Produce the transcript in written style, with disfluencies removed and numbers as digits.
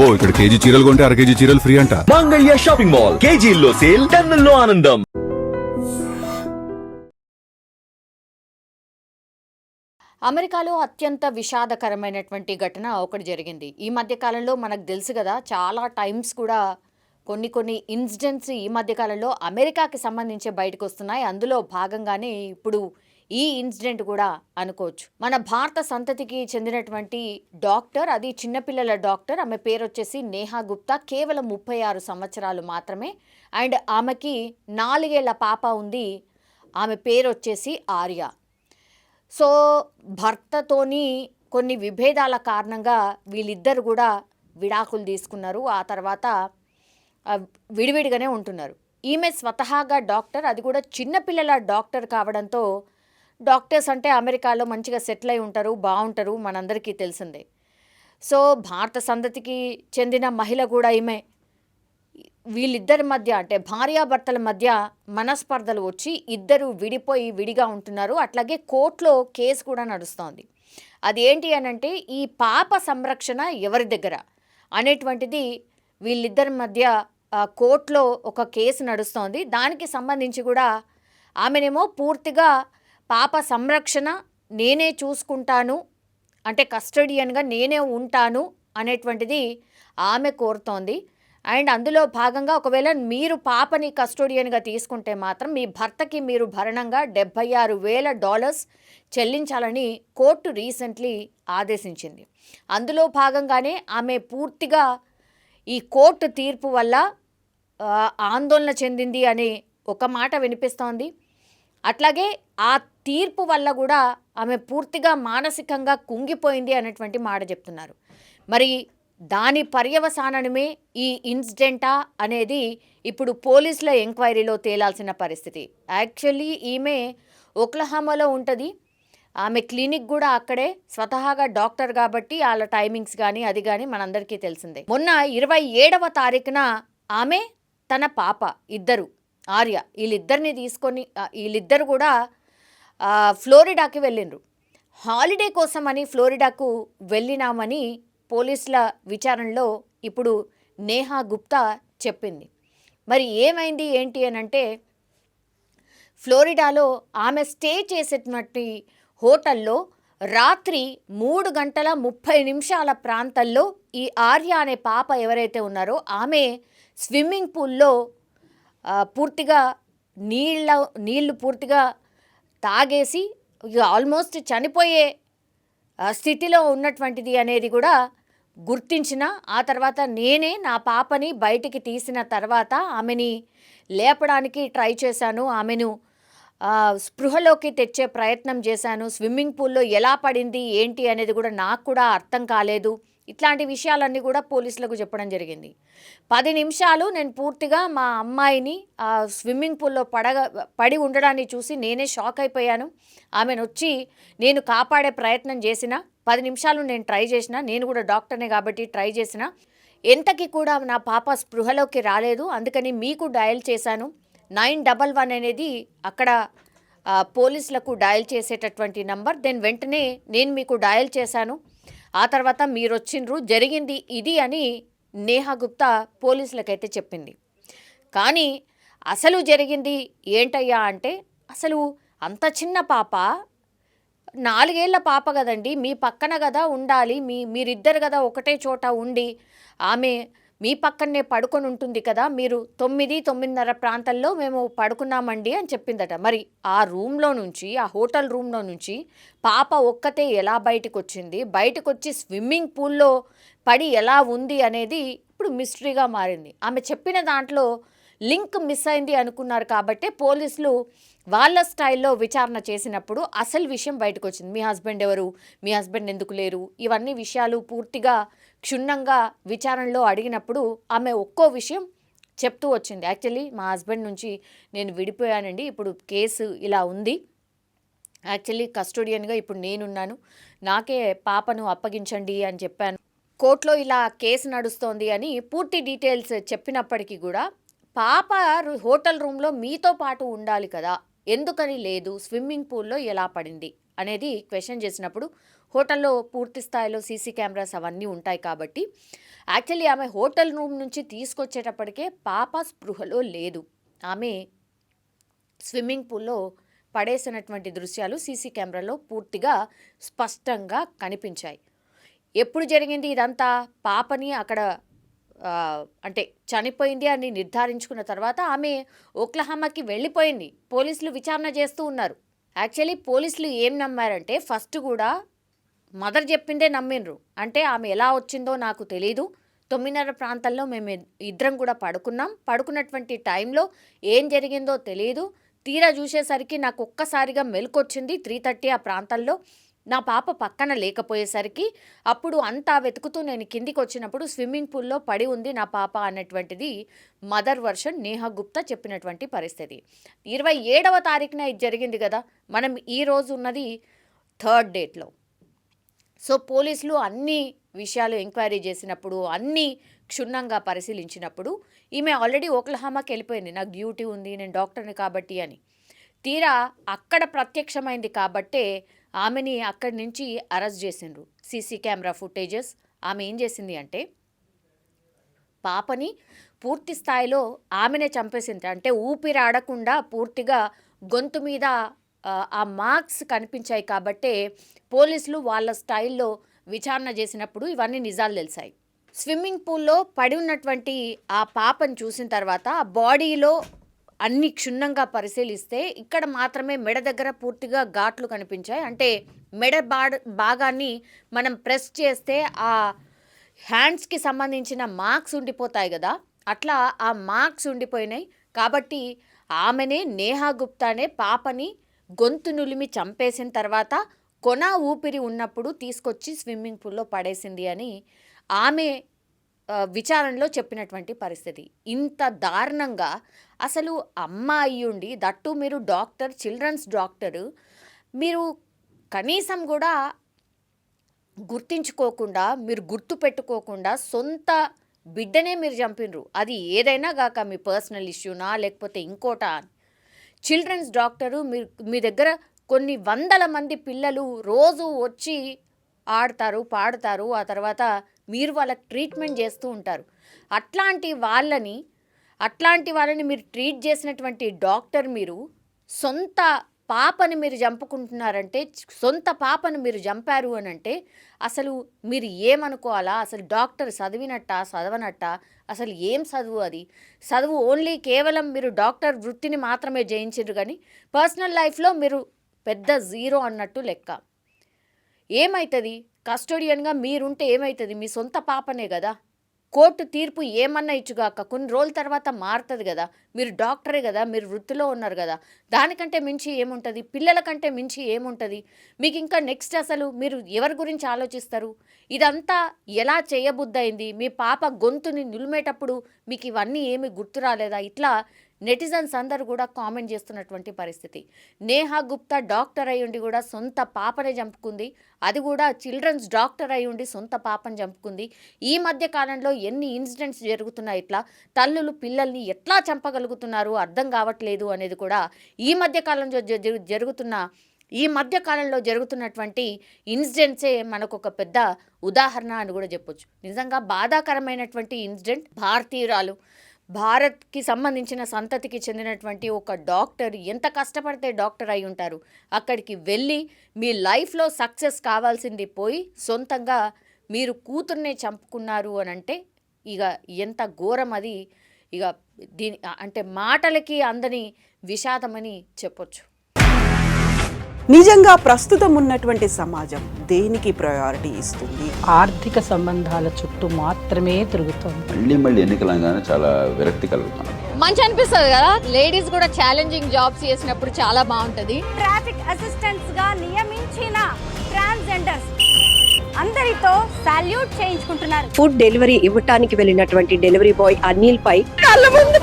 అబ్బో ఇక్కడ కేజీ చీరలు కొంటే అర కేజీ చీరలు ఫ్రీ అంట. మంగళ్య షాపింగ్ మాల్, కేజీల్లో సేల్, టన్నుల్లో ఆనందం. అమెరికాలో అత్యంత విషాదకరమైనటువంటి ఘటన ఒకటి జరిగింది. ఈ మధ్య కాలంలో మనకు తెలుసు కదా, చాలా టైమ్స్ కూడా కొన్ని ఇన్సిడెంట్స్ ఈ మధ్య కాలంలో అమెరికాకి సంబంధించి బయటకు వస్తున్నాయి. అందులో భాగంగానే ఇప్పుడు ఈ ఇన్సిడెంట్ కూడా అనుకోవచ్చు. మన భారత సంతతికి చెందినటువంటి డాక్టర్, అది చిన్నపిల్లల డాక్టర్. ఆమె పేరు వచ్చేసి నేహా గుప్తా. కేవలం 36 సంవత్సరాలు మాత్రమే. అండ్ ఆమెకి 4 ఏళ్ల పాప ఉంది. ఆమె పేరు వచ్చేసి ఆర్య. సో భర్తతోని కొన్ని విభేదాల కారణంగా వీళ్ళిద్దరు కూడా విడాకులు తీసుకున్నారు. ఆ తర్వాత విడివిడిగానే ఉంటున్నారు. ఈమె స్వతహాగా డాక్టర్, అది కూడా చిన్నపిల్లల డాక్టర్ కావడంతో, డాక్టర్స్ అంటే అమెరికాలో మంచిగా సెటిల్ అయి ఉంటారు, బాగుంటారు, మనందరికీ తెలిసిందే. సో భారత సంతతికి చెందిన మహిళ కూడా ఈమె. వీళ్ళిద్దరి మధ్య అంటే భార్యాభర్తల మధ్య మనస్పర్ధలు వచ్చి ఇద్దరు విడిపోయి విడిగా ఉంటున్నారు. అట్లాగే కోర్టులో కేసు కూడా నడుస్తోంది. అదేంటి అనంటే, ఈ పాప సంరక్షణ ఎవరి దగ్గర అనేటువంటిది వీళ్ళిద్దరి మధ్య కోర్టులో ఒక కేసు నడుస్తోంది. దానికి సంబంధించి కూడా ఆమెనేమో పూర్తిగా పాప సంరక్షణ నేనే చూసుకుంటాను, అంటే కస్టడియన్గా నేనే ఉంటాను అనేటువంటిది ఆమె కోరుతోంది. అండ్ అందులో భాగంగా ఒకవేళ మీరు పాపని కస్టోడియన్గా తీసుకుంటే మాత్రం మీ భర్తకి మీరు భరణంగా $76,000 చెల్లించాలని కోర్టు రీసెంట్లీ ఆదేశించింది. అందులో భాగంగానే ఆమె పూర్తిగా ఈ కోర్టు తీర్పు వల్ల ఆందోళన చెందింది అనే ఒక మాట వినిపిస్తోంది. అట్లాగే ఆ తీర్పు వల్ల కూడా ఆమె పూర్తిగా మానసికంగా కుంగిపోయింది అనేటువంటి మాట చెప్తున్నారు. మరి దాని పర్యవసానమే ఈ ఇన్సిడెంటా అనేది ఇప్పుడు పోలీసుల ఎంక్వైరీలో తేలాల్సిన పరిస్థితి. యాక్చువల్లీ ఈమె ఓక్లహామాలో ఉంటుంది. ఆమె క్లినిక్ కూడా అక్కడే, స్వతహాగా డాక్టర్ కాబట్టి వాళ్ళ టైమింగ్స్ కానీ అది కానీ మనందరికీ తెలిసిందే. మొన్న 27వ తారీఖున ఆమె తన పాప ఇద్దరు, ఆర్య, వీళ్ళిద్దరిని తీసుకొని వీళ్ళిద్దరు కూడా ఫ్లోరిడాకి వెళ్ళిండ్రు. హాలిడే కోసమని ఫ్లోరిడాకు వెళ్ళినామని పోలీసుల విచారణలో ఇప్పుడు నేహా గుప్తా చెప్పింది. మరి ఏమైంది ఏంటి అనంటే, ఫ్లోరిడాలో ఆమె స్టే చేసేటువంటి హోటల్లో రాత్రి 3:30 ప్రాంతంలో ఈ ఆర్య అనే పాప ఎవరైతే ఉన్నారో ఆమె స్విమ్మింగ్ పూల్లో పూర్తిగా నీళ్లు పూర్తిగా తాగేసి ఆల్మోస్ట్ చనిపోయే స్థితిలో ఉన్నటువంటిది అనేది కూడా గుర్తించిన. ఆ తర్వాత నేనే నా పాపని బయటికి తీసిన తర్వాత ఆమెని లేపడానికి ట్రై చేశాను, ఆమెను స్పృహలోకి తెచ్చే ప్రయత్నం చేశాను. స్విమ్మింగ్ పూల్లో ఎలా పడింది ఏంటి అనేది కూడా నాకు కూడా అర్థం కాలేదు. ఇట్లాంటి విషయాలన్నీ కూడా పోలీసులకు చెప్పడం జరిగింది. 10 నిమిషాలు నేను పూర్తిగా మా అమ్మాయిని స్విమ్మింగ్ పూల్లో పడి ఉండడాన్ని చూసి నేనే షాక్ అయిపోయాను. ఆమెను వచ్చి నేను కాపాడే ప్రయత్నం చేసిన 10 నిమిషాలు నేను ట్రై చేసిన, నేను కూడా డాక్టర్నే కాబట్టి ట్రై చేసిన, ఎంతకి కూడా నా పాప స్పృహలోకి రాలేదు. అందుకని మీకు డయల్ చేశాను. 911 అనేది అక్కడ పోలీసులకు డయల్ చేసేటటువంటి నంబర్. దెన్ వెంటనే నేను మీకు డయల్ చేశాను. ఆ తర్వాత మీరు వచ్చిండ్రు, జరిగింది ఇది అని నేహా గుప్తా పోలీసులకైతే చెప్పింది. కానీ అసలు జరిగింది ఏంటయ్యా అంటే, అసలు అంత చిన్న పాప, 4 ఏళ్ల పాప కదండి, మీ పక్కన కదా ఉండాలి, మీరిద్దరు కదా ఒకటే చోట ఉండి ఆమె మీ పక్కనే పడుకొని ఉంటుంది కదా, మీరు 9:30 ప్రాంతంలో మేము పడుకున్నామండి అని చెప్పిందట. మరి ఆ రూమ్లో నుంచి, ఆ హోటల్ రూమ్లో నుంచి పాప ఒక్కతే ఎలా బయటకు వచ్చింది, బయటకు వచ్చి స్విమ్మింగ్ పూల్లో పడి ఎలా ఉంది అనేది ఇప్పుడు మిస్టరీగా మారింది. ఆమె చెప్పిన దాంట్లో లింక్ మిస్ అయింది అనుకున్నారు కాబట్టి పోలీసులు వాళ్ళ స్టైల్లో విచారణ చేసినప్పుడు అసలు విషయం బయటకు వచ్చింది. మీ హస్బెండ్ ఎవరు, మీ హస్బెండ్ ఎందుకు లేరు, ఇవన్నీ విషయాలు పూర్తిగా క్షుణ్ణంగా విచారణలో అడిగినప్పుడు ఆమె ఒక్కో విషయం చెప్తూ వచ్చింది. యాక్చువల్లీ మా హస్బెండ్ నుంచి నేను విడిపోయానండి, ఇప్పుడు కేసు ఇలా ఉంది, యాక్చువల్లీ కస్టోడియన్గా ఇప్పుడు నేనున్నాను, నాకే పాపను అప్పగించండి అని చెప్పాను, కోర్టులో ఇలా కేసు నడుస్తోంది అని పూర్తి డీటెయిల్స్ చెప్పినప్పటికీ కూడా పాప హోటల్ రూమ్లో మీతో పాటు ఉండాలి కదా, ఎందుకని లేదు, స్విమ్మింగ్ పూల్లో ఎలా పడింది అనేది క్వశ్చన్ చేసినప్పుడు హోటల్లో పూర్తి స్థాయిలో సీసీ కెమెరాస్ అవన్నీ ఉంటాయి కాబట్టి యాక్చువల్లీ ఆమె హోటల్ రూమ్ నుంచి తీసుకొచ్చేటప్పటికే పాప స్పృహలో లేదు. ఆమె స్విమ్మింగ్ పూల్లో పడేసినటువంటి దృశ్యాలు సీసీ కెమెరాలో పూర్తిగా స్పష్టంగా కనిపించాయి. ఎప్పుడు జరిగింది ఇదంతా? పాపని అక్కడ అంటే చనిపోయింది అని నిర్ధారించుకున్న తర్వాత ఆమె ఓక్లహామాకి వెళ్ళిపోయింది. పోలీసులు విచారణ చేస్తూ ఉన్నారు. యాక్చువల్లీ పోలీసులు ఏం నమ్మారంటే ఫస్ట్ కూడా మదర్ చెప్పిందే నమ్మిండ్రు. అంటే ఆమె ఎలా వచ్చిందో నాకు తెలీదు, 9:30 ప్రాంతంలో మేము ఇద్దరం కూడా పడుకున్నటువంటి టైంలో ఏం జరిగిందో తెలియదు. తీరా చూసేసరికి నాకు ఒక్కసారిగా మెలకొచ్చింది 3:30 ఆ ప్రాంతంలో. నా పాప పక్కన లేకపోయేసరికి అప్పుడు అంతా వెతుకుతూ నేను కిందికి వచ్చినప్పుడు స్విమ్మింగ్ పూల్లో పడి ఉంది నా పాప అన్నటువంటిది మదర్ వర్షన్ నేహా గుప్తా చెప్పినటువంటి పరిస్థితి. 27వ తారీఖున ఇది జరిగింది కదా, మనం ఈరోజు ఉన్నది 3rd డేట్లో. సో పోలీసులు అన్ని విషయాలు ఎంక్వైరీ చేసినప్పుడు అన్నీ క్షుణ్ణంగా పరిశీలించినప్పుడు ఈమె ఆల్రెడీ ఓక్లహామాకి వెళ్ళిపోయింది, నాకు డ్యూటీ ఉంది, నేను డాక్టర్ని కాబట్టి అని. తీరా అక్కడ ప్రత్యక్షమైంది కాబట్టే ఆమెని అక్కడి నుంచి అరెస్ట్ చేసిండ్రు. సీసీ కెమెరా ఫుటేజెస్ ఆమె ఏం చేసింది అంటే పాపని పూర్తి స్థాయిలో ఆమెనే చంపేసింది. అంటే ఊపిరి ఆడకుండా పూర్తిగా గొంతు మీద ఆ మార్క్స్ కనిపించాయి కాబట్టే పోలీసులు వాళ్ళ స్టైల్లో విచారణ చేసినప్పుడు ఇవన్నీ నిజాలు తెలిసాయి. స్విమ్మింగ్ పూల్లో పడి ఉన్నటువంటి ఆ పాపను చూసిన తర్వాత ఆ బాడీలో అన్ని క్షుణ్ణంగా పరిశీలిస్తే ఇక్కడ మాత్రమే మెడ దగ్గర పూర్తిగా ఘాట్లు కనిపించాయి. అంటే మెడ భాగాన్ని మనం ప్రెస్ చేస్తే ఆ హ్యాండ్స్కి సంబంధించిన మార్క్స్ ఉండిపోతాయి కదా, అట్లా ఆ మార్క్స్ ఉండిపోయినాయి. కాబట్టి ఆమెనే నేహా గుప్తానే పాపని గొంతు నులిమి చంపేసిన తర్వాత కొన ఊపిరి ఉన్నప్పుడు తీసుకొచ్చి స్విమ్మింగ్ పూల్లో పడేసింది అని ఆమె విచారణలో చెప్పినటువంటి పరిస్థితి. ఇంత దారుణంగా అసలు అమ్మ అయ్యుండి దట్టు మీరు డాక్టర్, చిల్డ్రన్స్ డాక్టరు, మీరు కనీసం కూడా గుర్తించుకోకుండా, మీరు గుర్తు పెట్టుకోకుండా సొంత బిడ్డనే మీరు చంపినరు. అది ఏదైనా కాక మీ పర్సనల్ ఇష్యూనా లేకపోతే ఇంకోటా. చిల్డ్రన్స్ డాక్టరు, మీ దగ్గర కొన్ని వందల మంది పిల్లలు రోజు వచ్చి ఆడతారు, పాడతారు, ఆ తర్వాత మీరు వాళ్ళకి ట్రీట్మెంట్ చేస్తూ ఉంటారు. అట్లాంటి వాళ్ళని మీరు ట్రీట్ చేసినటువంటి డాక్టర్ మీరు సొంత పాపని మీరు చంపుకుంటున్నారంటే, సొంత పాపను మీరు చంపారు అని అంటే అసలు మీరు ఏమనుకోవాలా? అసలు డాక్టర్ చదివినట్టా చదవనట్టా? అసలు ఏం చదువు అది? చదువు ఓన్లీ కేవలం మీరు డాక్టర్ వృత్తిని మాత్రమే జయించారు కానీ పర్సనల్ లైఫ్లో మీరు పెద్ద జీరో అన్నట్టు లెక్క. ఏమవుతుంది? కస్టోడియన్గా మీరుంటే ఏమవుతుంది? మీ సొంత పాపనే కదా. కోర్టు తీర్పు ఏమన్నా ఇచ్చుగాక కొన్ని రోజుల తర్వాత మారుతుంది కదా. మీరు డాక్టరే కదా, మీరు వృత్తిలో ఉన్నారు కదా, దానికంటే మించి ఏముంటుంది? పిల్లల కంటే మించి ఏముంటుంది మీకు? ఇంకా నెక్స్ట్ అసలు మీరు ఎవరి గురించి ఆలోచిస్తారు? ఇదంతా ఎలా చేయబుద్దయింది? మీ పాప గొంతుని నిలిమేటప్పుడు మీకు ఇవన్నీ ఏమి గుర్తు రాలేదా? ఇట్లా నెటిజన్స్ అందరూ కూడా కామెంట్ చేస్తున్నటువంటి పరిస్థితి. నేహా గుప్తా డాక్టర్ అయ్యుండి కూడా సొంత పాపనే చంపుకుంది, అది కూడా చిల్డ్రన్స్ డాక్టర్ అయ్యుండి సొంత పాపని చంపుకుంది. ఈ మధ్య కాలంలో ఎన్ని ఇన్సిడెంట్స్ జరుగుతున్నాయి, ఇట్లా తల్లులు పిల్లల్ని ఎట్లా చంపగలుగుతున్నారు అర్థం కావట్లేదు అనేది కూడా ఈ మధ్య కాలంలో జరుగుతున్నటువంటి ఇన్సిడెంట్సే మనకు ఒక పెద్ద ఉదాహరణ అని కూడా చెప్పొచ్చు. నిజంగా బాధాకరమైనటువంటి ఇన్సిడెంట్. భారతీయురాలు, భారత్కి సంబంధించిన సంతతికి చెందినటువంటి ఒక డాక్టర్ ఎంత కష్టపడితే డాక్టర్ అయి ఉంటారు. అక్కడికి వెళ్ళి మీ లైఫ్లో సక్సెస్ కావాల్సింది పోయి సొంతంగా మీరు కూతుర్నే చంపుకున్నారు అని అంటే ఇక ఎంత ఘోరం అది. ఇక దీని అంటే మాటలకి అందని విషాదమని చెప్పొచ్చు. నిజంగా ప్రస్తుతం ఉన్నటువంటి సమాజం దేనికి ప్రయారిటీ ఇస్తుంది? ఆర్థిక సంబంధాల చుట్టూ మాత్రమే తిరుగుతుంది. మళ్ళీ ఎన్నికలంగానే చాలా విరక్తి కలుగుతున్నాం. మంచి అనిపిస్తుంది కదా, లేడీస్ కూడా ఛాలెంజింగ్ జాబ్స్ చేసినప్పుడు చాలా బాగుంటది. ట్రాఫిక్ అసిస్టెంట్స్ గా నియమించిన ట్రాన్స్జెండర్స్ అందరితో సాల్యూట్ చేయించుకుంటున్నారు. ఫుడ్ డెలివరీ ఇవ్వటానికి వెళ్ళినటువంటి డెలివరీ బాయ్ అనిల్ పై కళ్ళ ముందు